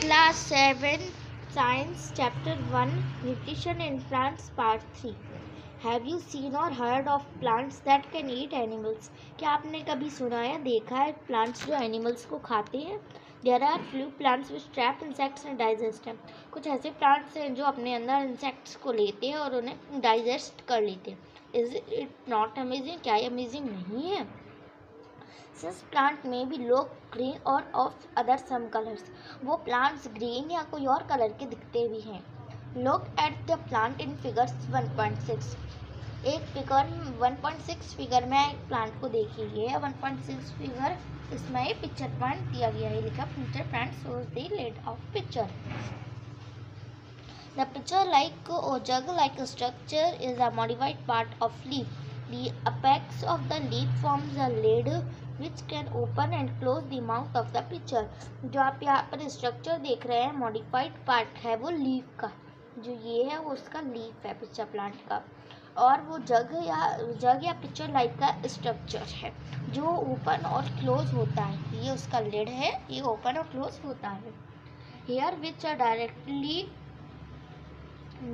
Class 7 Science Chapter 1 Nutrition in Plants Part 3. Have you seen or heard of plants that can eat animals? क्या आपने कभी सुना या देखा है प्लांट्स जो एनिमल्स को खाते हैं? There are few plants which trap insects and digest them. कुछ ऐसे प्लांट्स हैं जो अपने अंदर इंसेक्ट्स को लेते हैं और उन्हें डाइजेस्ट कर लेते हैं. Is it not amazing? क्या ये अमेजिंग नहीं है? Since plant may be low green or of other some colors, वो plants green या कोई और कलर के दिखते भी हैं. Look at the plant in figures 1.6. एक फिगर 1.6 फिगर में एक प्लांट को देखिए. 1.6 फिगर इसमें ये पिक्चर प्लांट दिया गया है. लिखा pitcher plant shows the laid out picture. The picture like or jug like structure is a modified part of leaf. The apex of the leaf forms a lid which can open and close the mouth of the pitcher. जो आप यहाँ पर structure देख रहे हैं modified part है वो leaf का. जो ये है वो उसका लीफ है पिक्चर प्लांट का. और वो जग या पिक्चर लाइक का स्ट्रक्चर है जो ओपन और क्लोज होता है. ये उसका लिड है. ये ओपन और क्लोज होता है. Hair which are directly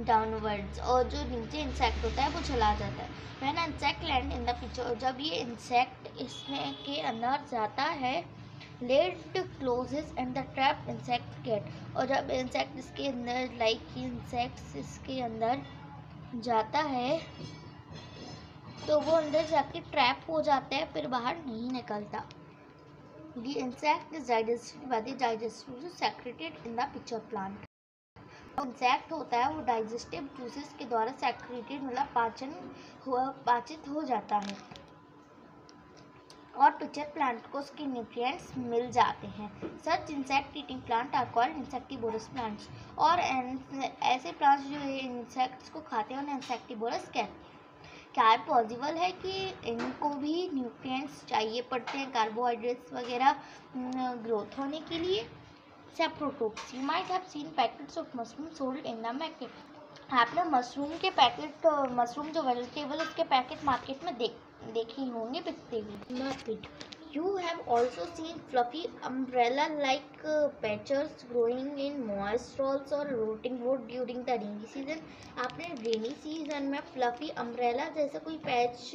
downwards. और जो नीचे इंसेक्ट होता है वो चला जाता है. When insect land in the picture, जब ये इंसेक्ट इसमें के अंदर जाता है, lid closes and the trap insect get. और जब इंसेक्ट इसके अंदर इंसेक्ट्स इसके अंदर जाता है तो वो अंदर जाके ट्रैप हो जाता है, फिर बाहर नहीं निकलता. The insect is digested by the digestive secreted in the pitcher plant. Insect होता है वो डाइजेस्टिव जूसेस के द्वारा सेक्रेटेड मतलब पाचित हो जाता है और पिक्चर प्लांट को उसके न्यूट्रिएंट्स मिल जाते हैं. Such insect eating plant are called insectivorous plants. और ऐसे प्लांट्स जो इंसेक्ट्स को खाते हैं उन्हें इंसेक्टिवोरस कहते हैं. क्या है पॉसिबल है कि इनको भी न्यूट्रिएंट्स चाहिए पड़ते हैं कार्बोहाइड्रेट्स वगैरह ग्रोथ होने के लिए. Saprotopes. You might have seen packets of mushroom sold in the market. आपने मशरूम के पैकेट मशरूम जो वेजिटेबल उसके पैकेट मार्केट में देखे होंगे बिकते हुए. Market. You have also seen fluffy umbrella-like patches growing in moist soils or rotting wood during the rainy season. आपने रेनी सीजन में फ्लफी अम्ब्रेला जैसा कोई पैच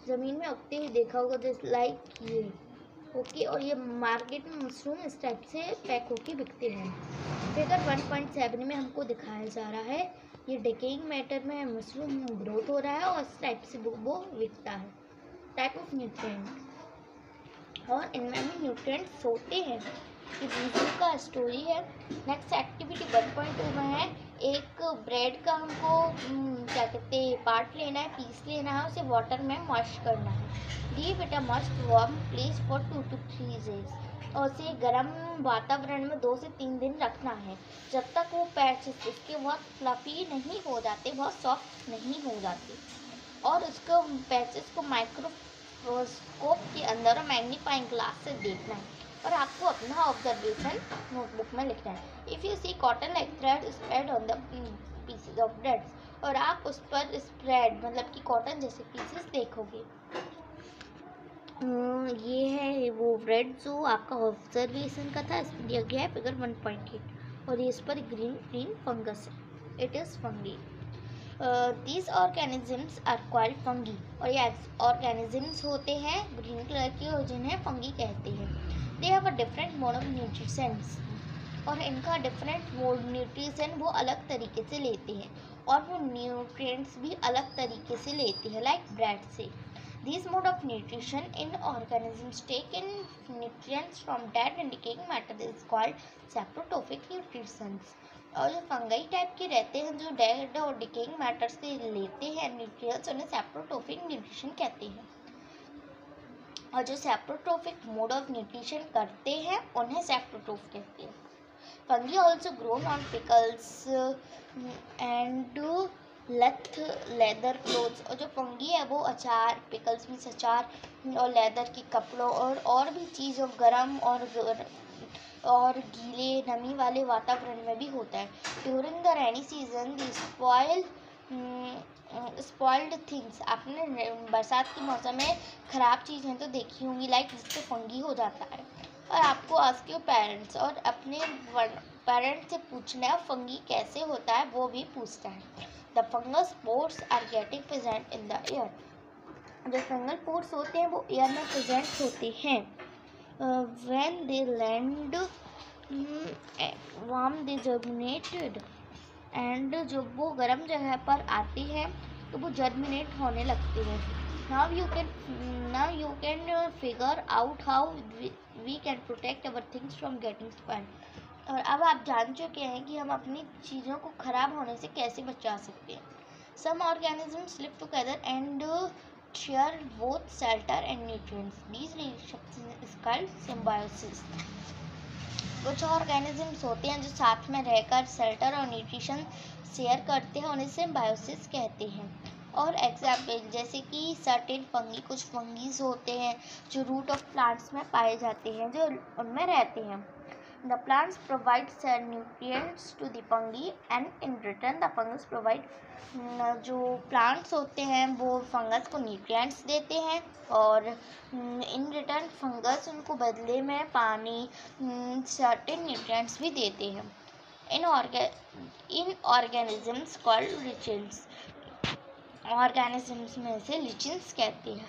जमीन में उगते हुए देखा होगा जैसे लाइक ये. ओके. और ये मार्केट में मशरूम इस टाइप से पैक होके बिकते हैं. फिगर 1.7 में हमको दिखाया जा रहा है ये डिकेइंग मैटर में मशरूम ग्रोथ हो रहा है और इस टाइप से वो बिकता है. Type of nutrient. और इनमें भी न्यूट्रिएंट्स होते हैं. ये वीडियो का स्टोरी है. नेक्स्ट एक्टिविटी 1.2 में है एक ब्रेड का हमको क्या कहते हैं पार्ट लेना है, पीस लेना है, उसे वाटर में मॉइस्ट करना है. Leave it a must warm place for 2 to 3 days. और उसे गर्म वातावरण में 2 से 3 दिन रखना है जब तक वो पैचेस इसके बहुत फ्लफी नहीं हो जाते, बहुत सॉफ्ट नहीं हो जाते. और उसको पैचेस को माइक्रोस्कोप के अंदर मैग्नीफाइंग ग्लास से देखना है और आपको अपना ऑब्जर्वेशन नोटबुक में लिखना है. If you see cotton like thread spread on the pieces of bread. और आप उस पर स्प्रेड मतलब कि कॉटन जैसे पीसेस देखोगे. ये है वो ब्रेड जो आपका ऑब्जर्वेशन का था. इसमें दिया गया है फिगर 1.8 और ये इस पर ग्रीन फंगस है. It is fungi. These organisms are called fungi. और ये ऑर्गेनिजम्स होते हैं ग्रीन कलर के और जिन्हें फंगी कहते हैं. They have a different mode of nutrition. और इनका डिफरेंट मोड न्यूट्रिशन वो अलग तरीके से लेते हैं और वो न्यूट्रिएंट्स भी अलग तरीके से लेते हैं लाइक ब्रेड से. These mode of nutrition in organisms take in nutrients from dead and decaying matter is called saprotrophic nutrition. और जो फंगाई टाइप के रहते हैं जो डेड और डिकेइंग मैटर से लेते हैं न्यूट्रिएंट्स उन्हें सैप्रोट्रोफिक न्यूट्रिशन कहते हैं. और जो सैप्रोट्रोफिक मोड ऑफ न्यूट्रिशन करते हैं उन्हें सैप्रोट्रोफ कहते हैं. Fungi also grown on pickles and leather clothes. और जो फंगी है वो अचार पिकल्स मीन्स अचार और लेदर के कपड़ों और भी चीज़ और गर्म और गीले नमी वाले वातावरण में भी होता है. During the rainy season the spoiled things. आपने बरसात के मौसम में ख़राब चीज़ें तो देखी होंगी लाइक जिससे फंगी हो जाता है. और आपको आस्क योर पेरेंट्स, और अपने पेरेंट्स से पूछना है फंगी कैसे होता है, वो भी पूछता है। The fungus pores are getting present in the air. जो फंगल पोर्स होते हैं वो एयर में प्रेजेंट होते हैं। When they land warm they germinated, and जब वो गर्म जगह पर आती है तो वो जर्मिनेट होने लगती है। Now you can figure out how we can protect our things from getting spoiled. और अब आप जान चुके हैं कि हम अपनी चीज़ों को ख़राब होने से कैसे बचा सकते हैं। Some organisms live together and share both shelter and nutrients. These relationship is called symbiosis. कुछ ऑर्गेनिजम्स होते हैं जो साथ में रहकर शेल्टर और न्यूट्रिशन शेयर करते हैं, उन्हें सिम्बायोसिस कहते हैं। और एग्जाम्पल जैसे कि सर्टेन फंगी, कुछ फंगीज होते हैं जो रूट ऑफ प्लांट्स में पाए जाते हैं, जो उनमें रहते हैं। The plants provide nutrients to the fungi and in return the fungus provide जो प्लांट्स होते हैं वो फंगस को न्यूट्रिएंट्स देते हैं, और इन रिटर्न फंगस उनको बदले में पानी, सर्टेन न्यूट्रिएंट्स भी देते हैं। इन ऑर्गेनिजम्स कॉल्ड लिचेंस। ऑर्गेनिजम्स में से लिचेंस कहते हैं।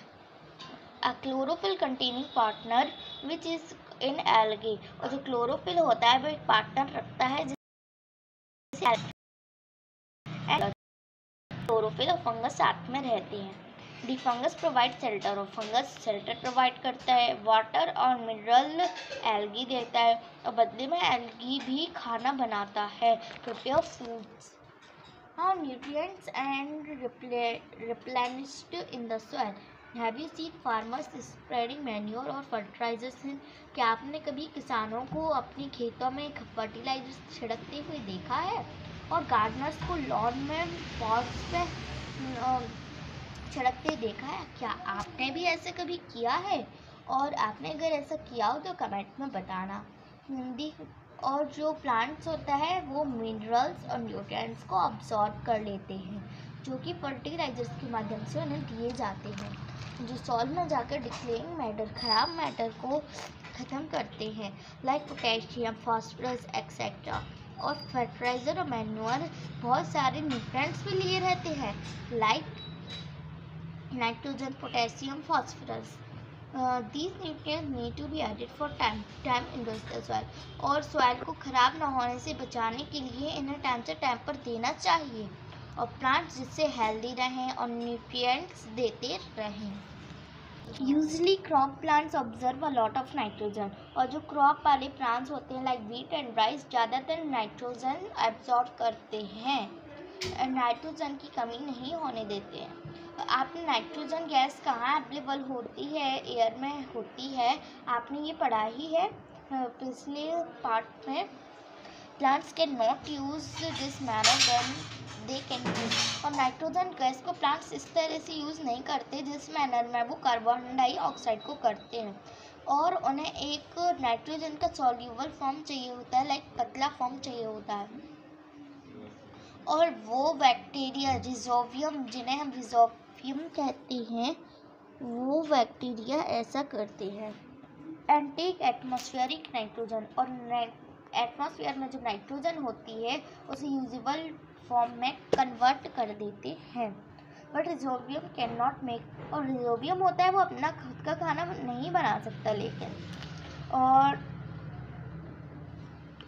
अ chlorophyll containing partner which is in algae. और जो क्लोरोफिल होता है वो एक पार्टनर रखता है जिससे क्लोरोफिल और फंगस साथ में रहते हैं। दी फंगस प्रोवाइड शेल्टर, और फंगस शेल्टर प्रोवाइड करता है। वाटर और मिनरल एल्गी देता है, और बदले में एल्गी भी खाना बनाता है, prepare foods. How nutrients and replenished in the soil. Have you seen farmers spreading manure और fertilizers in? क्या आपने कभी किसानों को अपने खेतों में फर्टिलाइजर्स छिड़कते हुए देखा है, और गार्डनर्स को लॉन में पॉट्स पे छिड़कते देखा है? क्या आपने भी ऐसे कभी किया है? और आपने अगर ऐसा किया हो तो कमेंट में बताना। और जो प्लांट्स होता है वो मिनरल्स और न्यूट्रिएंट्स को अब्सॉर्ब कर लेते हैं, जो कि फर्टिलाइजर्स के माध्यम से उन्हें दिए जाते हैं, जो सॉइल में जाकर डिक्लेइंग मैटर, खराब मैटर को ख़त्म करते हैं, लाइक पोटेशियम, फास्फोरस एक्सेट्रा। और फर्टिलाइज़र और मैन्योर बहुत सारे न्यूट्रिएंट्स भी लिए रहते हैं, like nitrogen, potassium, phosphorus. These nutrients need to be added for time in the soil। और सॉइल को ख़राब ना होने से बचाने के लिए इन्हें टाइम से टाइम पर देना चाहिए, और प्लांट्स जिससे हेल्दी रहें और न्यूट्रिएंट्स देते रहें। Usually crop plants observe a lot of nitrogen. और जो क्रॉप वाले प्लांट्स होते हैं लाइक व्हीट एंड राइस ज़्यादातर नाइट्रोजन एब्जॉर्ब करते हैं, नाइट्रोजन की कमी नहीं होने देते हैं। आपने नाइट्रोजन गैस कहाँ अवेलेबल होती है, एयर में होती है, आपने ये पढ़ा ही है पिछले पार्ट में। Plants can not use this manner then they can use. और नाइट्रोजन गैस को प्लांट्स इस तरह से यूज़ नहीं करते जिस मैनर में वो कार्बन डाइऑक्साइड को करते हैं, और उन्हें एक नाइट्रोजन का सॉल्यूबल फॉर्म चाहिए होता है, लाइक पतला फॉर्म चाहिए होता है। और वो बैक्टीरिया रिजोवियम, जिन्हें हम रिजोवियम कहते हैं, वो बैक्टीरिया ऐसा करते हैं एंड टेक एटमॉस्फेरिक नाइट्रोजन। और एटमॉस्फेयर में जो नाइट्रोजन होती है उसे यूजेबल फॉर्म में कन्वर्ट कर देते हैं, बट रिजोवियम कैन नॉट मेक। और रिजोवियम होता है वो अपना खुद का खाना नहीं बना सकता, लेकिन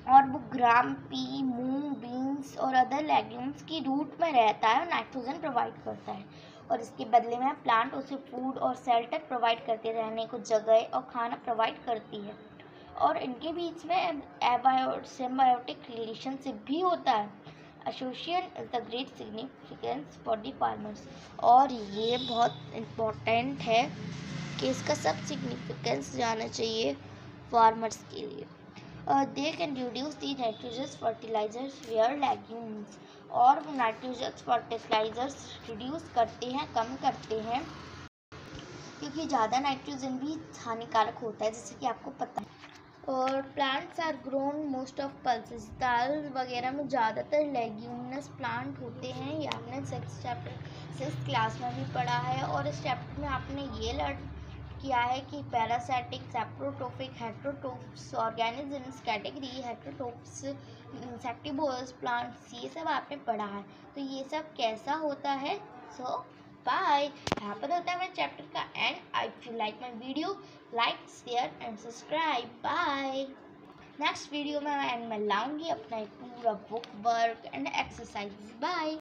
और वो ग्राम, पी, मूंग, बीन्स और अदर लेग्यूम्स की रूट में रहता है और नाइट्रोजन प्रोवाइड करता है, और इसके बदले में प्लांट उसे फूड और शेल्टर प्रोवाइड करते, रहने को जगह और खाना प्रोवाइड करती है। और इनके बीच में सिम्बायोटिक रिलेशनशिप भी होता है। Association is the great significance for the farmers. और ये बहुत इम्पोर्टेंट है कि इसका सब सिग्निफिकेंस जाना चाहिए फार्मर्स के लिए। They can reduce the nitrogenous fertilizers where legumes। और नाइट्रोजस फर्टिलाइजर्स रिड्यूस करते हैं, कम करते हैं, क्योंकि ज़्यादा नाइट्रोजन भी हानिकारक होता है, जैसे कि आपको पता है। और plants are grown most of pulses. दाल वगैरह में ज़्यादातर लेग्यूमिनस प्लांट होते हैं, ये आपने 6th क्लास में भी पढ़ा है। और इस चैप्टर में आपने ये लर्न किया है कि parasitic, saprotrophic, heterotrophs organisms category, heterotrophs, insectivorous plants, ये सब आपने पढ़ा है। तो ये सब कैसा होता है। सो बाय, यहाँ पर होता है हमारे चैप्टर का end. I you like my video, like share and subscribe. Bye. Next video में मैं लाऊंगी अपना एक पूरा book work and exercise. Bye.